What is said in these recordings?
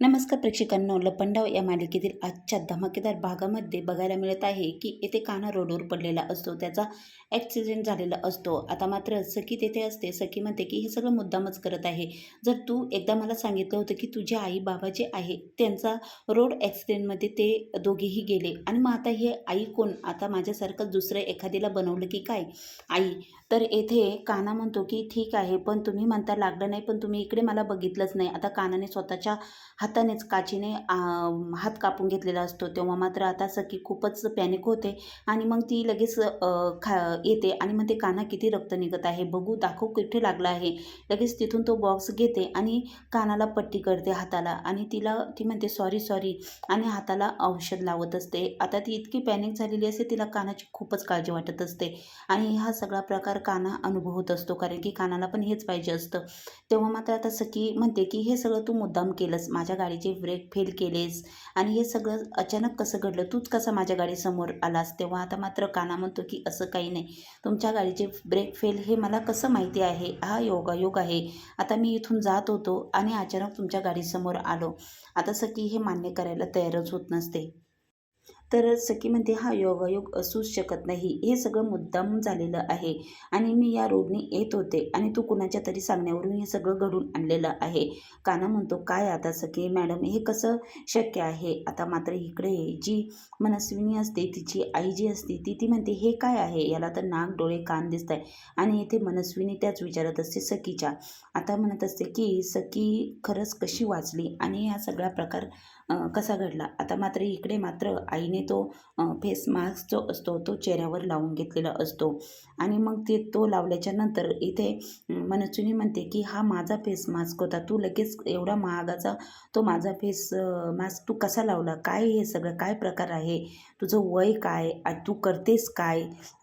नमस्कार प्रेक्षकांनो, लपंडाव या मालिकेतील आजच्या धमाकेदार भागामध्ये बघायला मिळत आहे की येथे कान्हा रोडवर पडलेला असतो, त्याचा ॲक्सिडेंट झालेला असतो. आता मात्र सखी तेथे असते. सखी म्हणते की हे सगळं मुद्दामच करत आहे. जर तू एकदा मला सांगितलं होतं की तुझे आई बाबा जे आहे त्यांचा रोड ॲक्सिडेंटमध्ये ते दोघेही गेले आणि मग आता हे आई कोण? आता माझ्यासारखं दुसरं एखाद्याला बनवलं की काय आई? तर येथे कान्हा म्हणतो की ठीक आहे, पण तुम्ही म्हणता लागलं नाही, पण तुम्ही इकडे मला बघितलंच नाही. आता कान्हाने स्वतःच्या हातानेच काचीने हात कापून घेतलेला असतो. तेव्हा मात्र आता सखी खूपच पॅनिक होते आणि मग ती लगेच येते आणि म्हणते, कान्हा किती रक्त निघत आहे, बघू दाखव कुठे लागला आहे. लगेच तिथून तो बॉक्स घेते आणि कानाला पट्टी करते हाताला आणि ती म्हणते सॉरी सॉरी आणि हाताला औषध लावत असते. आता ती इतकी पॅनिक झालेली असते, तिला कानाची खूपच काळजी वाटत असते आणि हा सगळा प्रकार कान्हा अनुभवत असतो, कारण की कानाला पण हेच पाहिजे असतं. तेव्हा मात्र आता सखी म्हणते की हे सगळं तू मुद्दाम केलंस, माझ्या गाडीचे ब्रेक फेल केलेस आणि हे सगळं अचानक कसं घडलं, तूच कसा माझ्या गाडीसमोर आलास. तेव्हा आता मात्र कान्हा म्हणतो की असं काही नाही, तुमच्या गाडीचे ब्रेक फेल हे मला कसं माहिती आहे, हा योगायोग आहे. आता मी इथून जात होतो आणि अचानक तुमच्या गाडीसमोर आलो. आता सखी हे मान्य करायला तयारच होत नसते. तर सखी म्हणते हा योगायोग असूच शकत नाही, हे सगळं मुद्दाम झालेलं आहे आणि मी या रोडने येत होते आणि तू कुणाच्या तरी सांगण्यावरून हे सगळं घडून आणलेलं आहे. कान्हा म्हणतो काय आता सखी मॅडम, हे कसं शक्य आहे. आता मात्र इकडे जी मनस्विनी असते, तिची आई जी असते ती म्हणते हे काय आहे, याला तर नाक डोळे कान दिसत आहे. आणि इथे मनस्विनी त्याच विचारत असते सखीच्या. आता म्हणत असते की सखी खरंच कशी वाचली आणि हा सगळा प्रकार कसा घडला. आता मात्र इकडे मात्र आईने तो फेस मास्क जो असतो तो चेहऱ्यावर लावून घेतलेला असतो आणि मग तो लावल्याच्या नंतर इथे मनस्विनी म्हणते की हा माझा फेस मास्क होता, तू लगेच एवढा महागाचा तो माझा फेस मास्क तू कसा लावला, काय हे सगळं काय प्रकार आहे, तुझं वय काय, तू करतेस काय.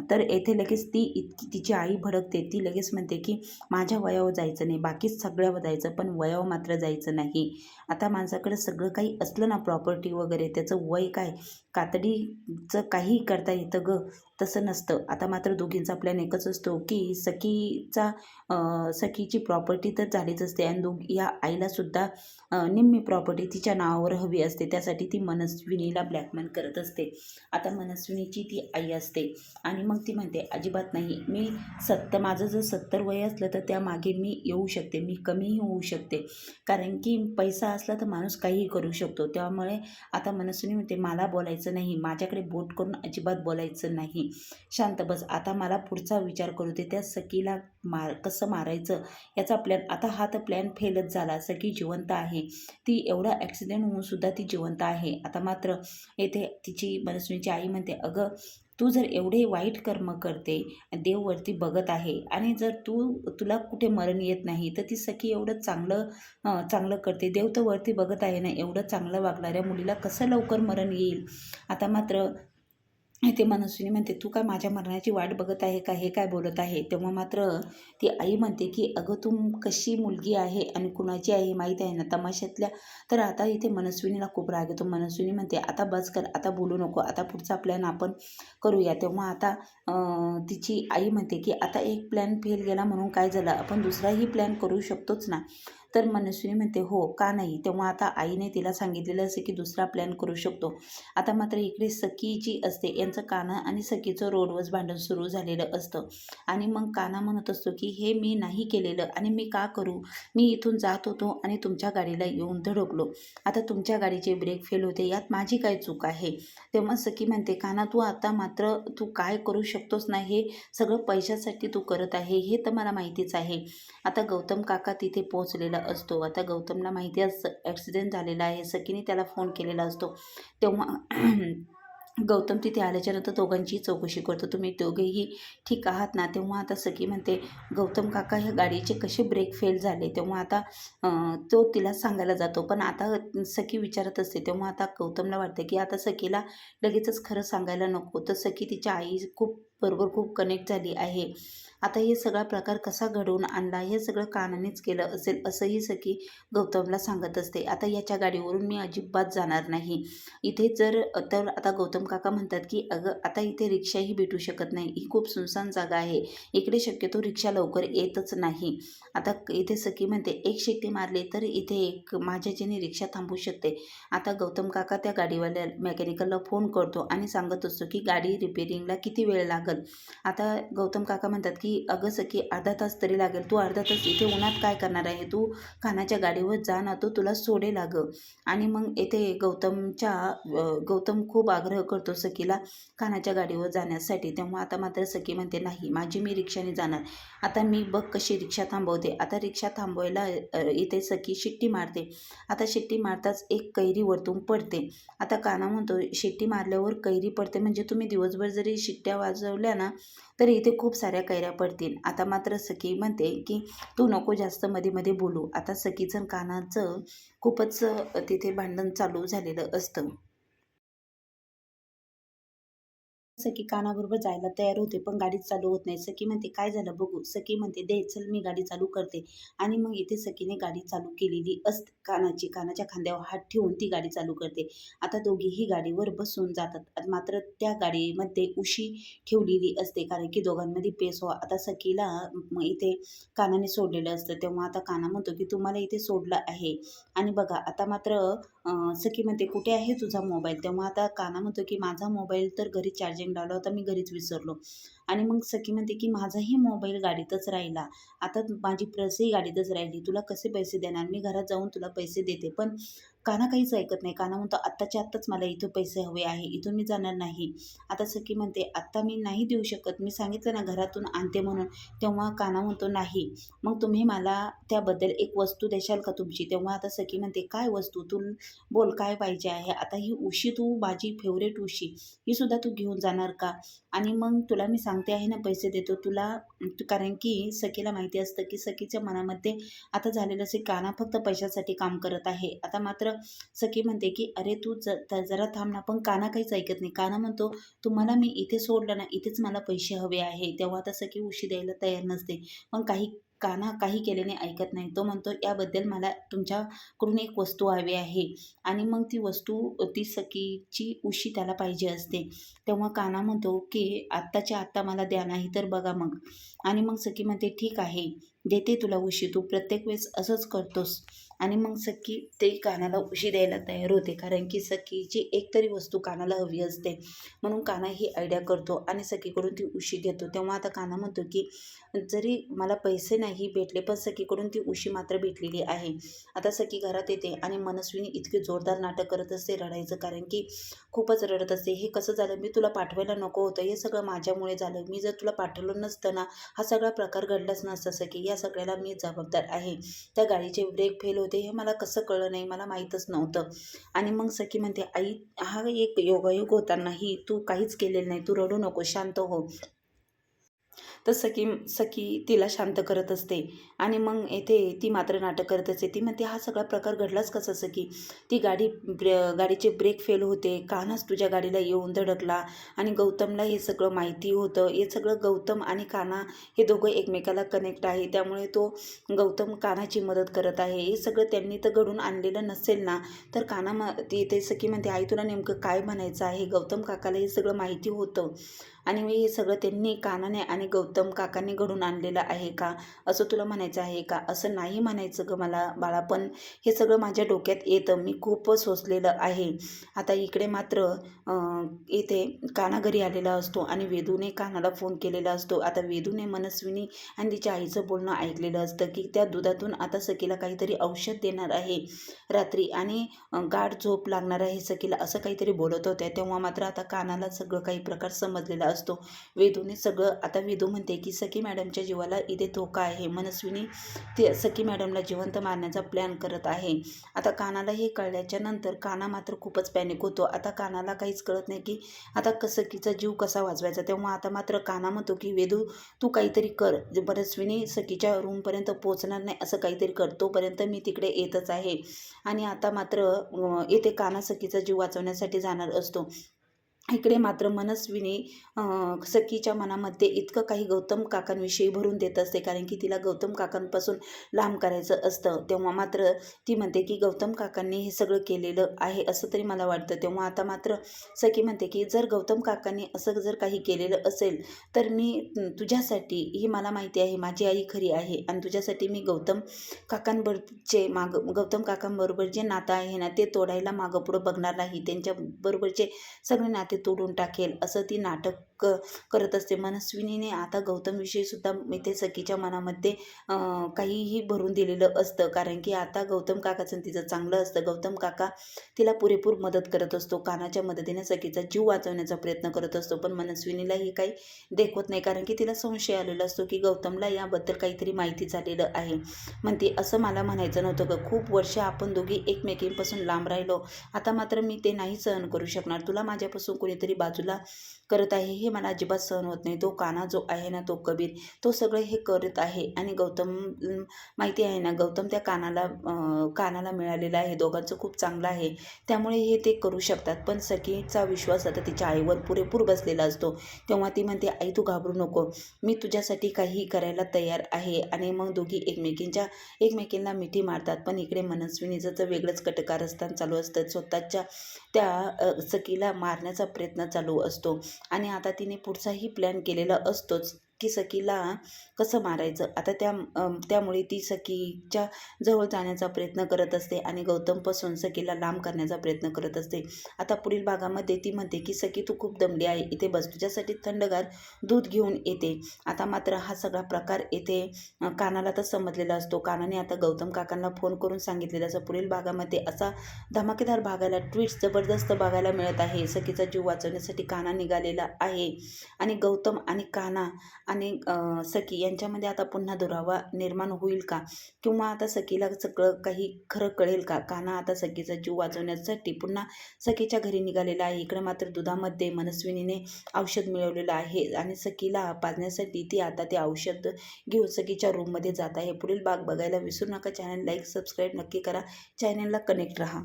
तर येथे लगेच तिची आई भडकते. ती लगेच म्हणते की माझ्या वयावर जायचं नाही, बाकी सगळ्यावर जायचं पण वयावर मात्र जायचं नाही. आता माझ्याकडे सगळं काही असलं ना, प्रॉपर्टी वगैरे, त्याचं वय काय, कातडीचं काही करता येतं गं, तसं नसतं. आता मात्र दोघींचा प्लॅन एकच असतो की सखीची प्रॉपर्टी तर झालीच असते आणि या आईलासुद्धा निम्मी प्रॉपर्टी तिच्या नावावर हवी असते. त्यासाठी ती मनस्विनीला ब्लॅकमेल करत असते. आता मनस्विनीची ती आई असते आणि मग ती म्हणते अजिबात नाही, माझं जर 70 वय असलं तर त्यामागे मी येऊ शकते, मी कमीही होऊ शकते, कारण की पैसा असला तर माणूस काहीही करू शकतो. त्यामुळे आता मनस्विनी म्हणते मला बोलायचं नाही, माझ्याकडे बोट करून अजिबात बोलायचं नाही, शांत बस. आता मला पुढचा विचार करू दे, त्या सखीला कसं मारायचं याचा प्लॅन. आता हा तर प्लॅन फेलच झाला. सखी जिवंत आहे, ती एवढा ॲक्सिडेंट होऊनसुद्धा ती जिवंत आहे. आता मात्र येथे तिची मनस्विनीची आई म्हणते अगं, तू जर एवढे वाईट कर्म करते, देव वरती बघत आहे आणि जर तुला कुठे मरण येत नाही, तर ती सखी एवढं चांगलं करते, देव तर वरती बघत आहे ना, एवढं चांगलं वागणाऱ्या मुलीला कसं लवकर मरण येईल. आता मात्र ते मनस्विनी म्हणते तू काय माझ्या मरणाची वाट बघत आहे का, हे काय बोलत आहे. तेव्हा मात्र ती आई म्हणते की अगं, तू कशी मुलगी आहे आणि कुणाची आहे माहीत आहे ना, तमाशातल्या. तर आता इथे मनस्विनीला खूप राग येतो. मनस्विनी म्हणते आता बस कर, आता बोलू नको, आता पुढचा प्लॅन आपण करूया. तेव्हा आता तिची आई म्हणते की आता एक प्लॅन फेल गेला म्हणून काय झालं, आपण दुसराही प्लॅन करू शकतोच ना. तर मनस्विनी म्हणते हो का नाही. तेव्हा आता आईने तिला सांगितलेलं असे की दुसरा प्लॅन करू शकतो. आता मात्र इकडे सखी जी असते, यांचं कान्हा आणि सखीचं रोडवरच भांडण सुरू झालेलं असतं आणि मग कान्हा म्हणत असतो की हे मी नाही केलेलं आणि मी का करू, मी इथून जात होतो आणि तुमच्या गाडीला येऊन धडकलो, आता तुमच्या गाडीचे ब्रेक फेल होते, यात माझी काय चूक आहे. तेव्हा सखी म्हणते कान्हा, तू काय करू शकतोस ना, हे सगळं पैशासाठी तू करत आहे, हे तर मला माहितीच आहे. आता गौतम काका तिथे पोहोचलेला असतो. आता गौतमला माहिती असतं ॲक्सिडेंट झालेला आहे, सखीने त्याला फोन केलेला असतो. तेव्हा गौतम तिथे आल्याच्यानंतर दोघांचीही चौकशी करतो, तुम्ही दोघेही ठीक आहात ना. तेव्हा आता सखी म्हणते गौतम काका, ह्या गाडीचे कसे ब्रेक फेल झाले. तेव्हा आता तो तिला सांगायला जातो, पण आता सखी विचारत असते. तेव्हा आता गौतमला वाटते की आता सखीला लगेचच खरं सांगायला नको, तर सखी तिच्या आई खूप बरोबर खूप कनेक्ट झाली आहे. आता हे सगळा प्रकार कसा घडवून आणला, हे सगळं कानानेच केलं असेल असंही सखी गौतमला सांगत असते. आता याच्या गाडीवरून मी अजिबात जाणार नाही. इथे जर तर आता गौतम काका म्हणतात, की "अगं आता इथे रिक्षाही भेटू शकत नाही. ही खूप सुनसान जागा आहे. इकडे शक्यतो रिक्षा लवकर येतच नाही." आता इथे सखी म्हणते, "एक शिट्टी मारली तर इथे एक माझ्याच्याने रिक्षा थांबू शकते." आता गौतम काका त्या गाडीवाल्या मेकॅनिकलला फोन करतो आणि सांगत असतो, की गाडी रिपेअरिंगला किती वेळ लागेल. आता गौतम काका म्हणतात, की "अगं सखी अर्धा तास तरी लागेल. तू अर्धा तास इथे उन्हात काय करणार आहे? तू कानाच्या गाडीवर जा ना, तो तुला सोडेल अगं." आणि मग येथे गौतम खूप आग्रह करतो सखीला कानाच्या गाडीवर जाण्यासाठी. तेव्हा आता मात्र सखी म्हणते, "नाही, माझी मी रिक्षाने जाणार. आता मी बघ कशी रिक्षा थांबवते." आता रिक्षा थांबवायला इथे सखी शिट्टी मारते. आता शिट्टी मारताच एक कैरी वरतून पडते. आता काना म्हणतो, "शिट्टी मारल्यावर कैरी पडते म्हणजे तुम्ही दिवसभर जरी शिट्ट्या वाजवल्या ना, तर इथे खूप साऱ्या कैऱ्या पडतील." आता मात्र सखी म्हणते, की "तू नको जास्त मध्ये-मध्ये बोलू." आता सखीचं कानाचं खूपच तिथे भांडण चालू झालेलं असतं. सखी कानाबरोबर जायला तयार होते, पण गाडीच चालू होत नाही. सखी म्हणते, "काय झालं बघू?" सखी म्हणते, "दे चल मी गाडी चालू करते." आणि मग इथे सखीने गाडी चालू केलेली असते. कानाच्या खांद्यावर हात ठेवून ती गाडी चालू करते. आता दोघीही गाडीवर बसून जातात. मात्र त्या गाडीमध्ये उशी ठेवलेली असते, कारण की दोघांमध्ये पेस व्हावा. आता सखीला इथे कानाने सोडलेलं असतं. तेव्हा आता काना म्हणतो, की "तुम्हाला इथे सोडलं आहे." आणि बघा आता मात्र सखी म्हणते, "कुठे आहे तुझा मोबाईल?" तेव्हा आता काना म्हणतो, की "माझा मोबाईल तर घरी चार्जिंग लावला होता, मी घरीच विसरलो." आणि मग सखी म्हणते, की "माझाही मोबाईल गाडीतच राहिला. आता माझी पर्सही गाडीतच राहिली. तुला कसे पैसे देणार? मी घरात जाऊन तुला पैसे देते." पण काना काहीच ऐकत नाही. काना म्हणतो, "आत्ताच्या आत्ताच मला इथं पैसे हवे आहे. इथून मी जाणार नाही." आता सखी म्हणते, "आत्ता मी नाही देऊ शकत. मी सांगितलं ना घरातून आणते म्हणून." तेव्हा काना म्हणतो, "नाही. मग तुम्ही मला त्याबद्दल एक वस्तू देशाल का तुमची?" तेव्हा आता सखी म्हणते, "काय वस्तू? तू बोल काय पाहिजे आहे? आता ही उशी तू माझी फेवरेट उशी, ही सुद्धा तू घेऊन जाणार का?" आणि मग तुला मी सांगते आहे ना पैसे देतो तुला. कारण की सखीला माहिती असतं, की सखीच्या मनामध्ये आता झालेलं असे काना फक्त पैशासाठी काम करत आहे. आता मात्र सखी म्हणते, की "अरे तू जरा थांब ना." पण काना काहीच ऐकत नाही. काना म्हणतो, "तुम्हाला मी इथे सोडलं ना, इथेच मला पैसे हवे आहे." तेव्हा आता सखी उशी द्यायला तयार नसते. पण काना काही केल्याने ऐकत नाही. तो म्हणतो, "याबद्दल मला तुमच्याकडून एक वस्तू हवी आहे." आणि मग ती वस्तू ती सखीची उशी त्याला पाहिजे असते. तेव्हा काना म्हणतो, की "आत्ताच्या आत्ता मला द्या, नाही तर बघा मग." आणि मग सखी म्हणते, "ठीक आहे, देते तुला उशी. तू प्रत्येक वेळेस असंच करतोस." आणि मग सखी ते कानाला उशी द्यायला तयार होते, कारण की सखीची एकतरी वस्तू कानाला हवी असते. म्हणून काना ही आयडिया करतो आणि सखीकडून ती उशी घेतो. तेव्हा आता काना म्हणतो, की "जरी मला पैसे नाही भेटले, पण सखीकडून ती उशी मात्र भेटलेली आहे." आता सखी घरात येते आणि मनस्विनी इतके जोरदार नाटक करत असते रडायचं, कारण की खूपच रडत असते. "हे कसं झालं? मी तुला पाठवायला नको होतं. हे सगळं माझ्यामुळे झालं. मी जर तुला पाठवलं नसतं ना, हा सगळा प्रकार घडलाच नसता सखी. या सगळ्याला मी जबाबदार आहे. त्या गाडीचे ब्रेक फेल होते हे मला कसं कळलं नाही? मला माहीतच नव्हतं." आणि मग सखी म्हणते, "आई, हा एक योगायोग होता. नाही, तू काहीच केलेलं नाही. तू रडू नको, शांत हो." तर सखी सखी तिला शांत करत असते आणि मग येथे ती मात्र नाटक करत असते. ती म्हणते, "हा सगळा प्रकार घडलाच कसा सखी? ती गाडीचे ब्रेक फेल होते, कान्हाच तुझ्या गाडीला येऊन धडकला आणि गौतमला हे सगळं माहिती होतं." हे सगळं गौतम आणि कान्हा हे दोघं एकमेकाला कनेक्ट आहे, त्यामुळे तो गौतम कान्हाची मदत करत आहे. हे सगळं त्यांनी तर घडून आणलेलं नसेल ना, तर ते सखी म्हणते, "आई, तुला नेमकं काय म्हणायचं आहे? गौतम काकाला हे सगळं माहिती होतं आणि मी हे सगळं त्यांनी कानाने आणि गौतम काकांनी घडून आणलेलं आहे का, असं तुला म्हणायचं आहे का?" "असं नाही म्हणायचं गं मला बाळा, पण हे सगळं माझ्या डोक्यात येतं. मी खूप सोचलेलं आहे." आता इकडे मात्र इथे कान्हा घरी आलेला असतो आणि वेदूने कान्हाला फोन केलेला असतो. आता वेदूने मनस्विनी आणि तिच्या आईचं बोलणं ऐकलेलं असतं, की त्या दुधातून आता सखीला काहीतरी औषध देणार आहे रात्री आणि गाढ झोप लागणार आहे सखीला, असं काहीतरी बोलत होत्या. तेव्हा मात्र आता कानाला सगळं काही प्रकार समजलेला असतो. वेदूने सगळं आता वेदू म्हणते, की सखी मॅडमच्या जीवाला इथे धोका आहे. मनस्विनी ती सखी मॅडमला जिवंत मारण्याचा प्लॅन करत आहे. आता कानाला हे कळल्याच्या नंतर काना मात्र खूपच पॅनिक होतो. आता कानाला काहीच कळत नाही, की आता सखीचा जीव कसा वाचवायचा. तेव्हा आता मात्र काना म्हणतो, की "वेदू, तू काहीतरी कर. मनस्विनी सखीच्या रूमपर्यंत पोहोचणार नाही असं काहीतरी कर. तोपर्यंत मी तिकडे येतच आहे." आणि आता मात्र येथे काना सखीचा जीव वाचवण्यासाठी जाणार असतो. इकडे मात्र मनस्विनी सखीच्या मनामध्ये इतकं काही गौतम काकांविषयी भरून देत असते, कारण की तिला गौतम काकांपासून लांब करायचं असतं. तेव्हा मात्र ती म्हणते की गौतम काकांनी हे सगळं केलेलं आहे असं तरी मला वाटतं. तेव्हा आता मात्र सखी म्हणते की जर गौतम काकांनी असं जर काही केलेलं असेल तर मी तुझ्यासाठी, ही मला माहिती आहे माझी आई खरी आहे आणि तुझ्यासाठी मी गौतम काकांबरोबर जे नातं आहे ना ते तोडायला मागं पुढं बघणार नाही. त्यांच्याबरोबरचे सगळे नाते तोडून टाकेल असं ती नाटक करत असते. मनस्विनीने आता गौतमविषयी सुद्धा इथे सखीच्या मनामध्ये काहीही भरून दिलेलं असतं, कारण की आता गौतम काकाचं तिचं चांगलं असतं. गौतम काका तिला पुरेपूर मदत करत असतो. कानाच्या मदतीने सखीचा जीव वाचवण्याचा प्रयत्न करत असतो, पण मनस्विनीला ही काही देखवत नाही, कारण की तिला संशय आलेला असतो की गौतमला याबद्दल काहीतरी माहिती झालेलं आहे. म्हणते असं मला म्हणायचं नव्हतं ग, खूप वर्ष आपण दोघी एकमेकींपासून लांब राहिलो, आता मात्र मी ते नाही सहन करू शकणार. तुला माझ्यापासून कोणीतरी बाजूला करत आहे हे मला अजिबात सहन होत नाही. तो काना जो आहे ना, तो कबीर, तो सगळं हे करत आहे आणि गौतम माहिती आहे ना, गौतम त्या कानाला मिळालेला आहे, दोघांचं खूप चांगलं आहे, त्यामुळे हे ते करू शकतात. पण सखीचा विश्वास आता तिच्या आईवर पुरेपूर बसलेला असतो. तेव्हा ती म्हणते आई तू घाबरू नको, मी तुझ्यासाठी काही करायला तयार आहे. आणि मग दोघी एकमेकींना मिठी मारतात. पण इकडे मनस्विनीचं तर वेगळंच कटकारस्थान चालू असतं. स्वतःच्या त्या सखीला मारण्याचा प्रयत्न चालू असतो आणि आता तिने पुढचाही प्लॅन केलेला असतोच की सखीला कसं मारायचं. आता त्यामुळे ती सखीच्या जवळ जाण्याचा प्रयत्न करत असते आणि गौतमपासून सखीला लांब करण्याचा प्रयत्न करत असते. आता पुढील भागामध्ये ती म्हणते की सखी तू खूप दमली आहे, इथे बस, तुझ्यासाठी थंडगार दूध घेऊन येते. आता मात्र हा सगळा प्रकार येथे कानाला तर समजलेला असतो. कानाने आता गौतम काकांना फोन करून सांगितलेलं असं. पुढील भागामध्ये असा धमाकेदार भागाला ट्विस्ट जबरदस्त बघायला मिळत आहे. सखीचा जीव वाचवण्यासाठी काना निघालेला आहे आणि गौतम आणि काना आणि सखी यांच्यामध्ये आता पुन्हा दुरावा निर्माण होईल का, किंवा आता सखीला सगळं काही खरं कळेल का. काना आता सखीचा जीव वाचवण्यासाठी पुन्हा सखीच्या घरी निघालेला आहे. इकडे मात्र दुधामध्ये मनस्विनीने औषध मिळवलेलं आहे आणि सखीला पाजण्यासाठी ती आता ते औषध घेऊन सखीच्या रूममध्ये जात आहे. पुढील भाग बघायला विसरू नका. चॅनल लाईक सबस्क्राईब नक्की करा. चॅनलला कनेक्ट राहा.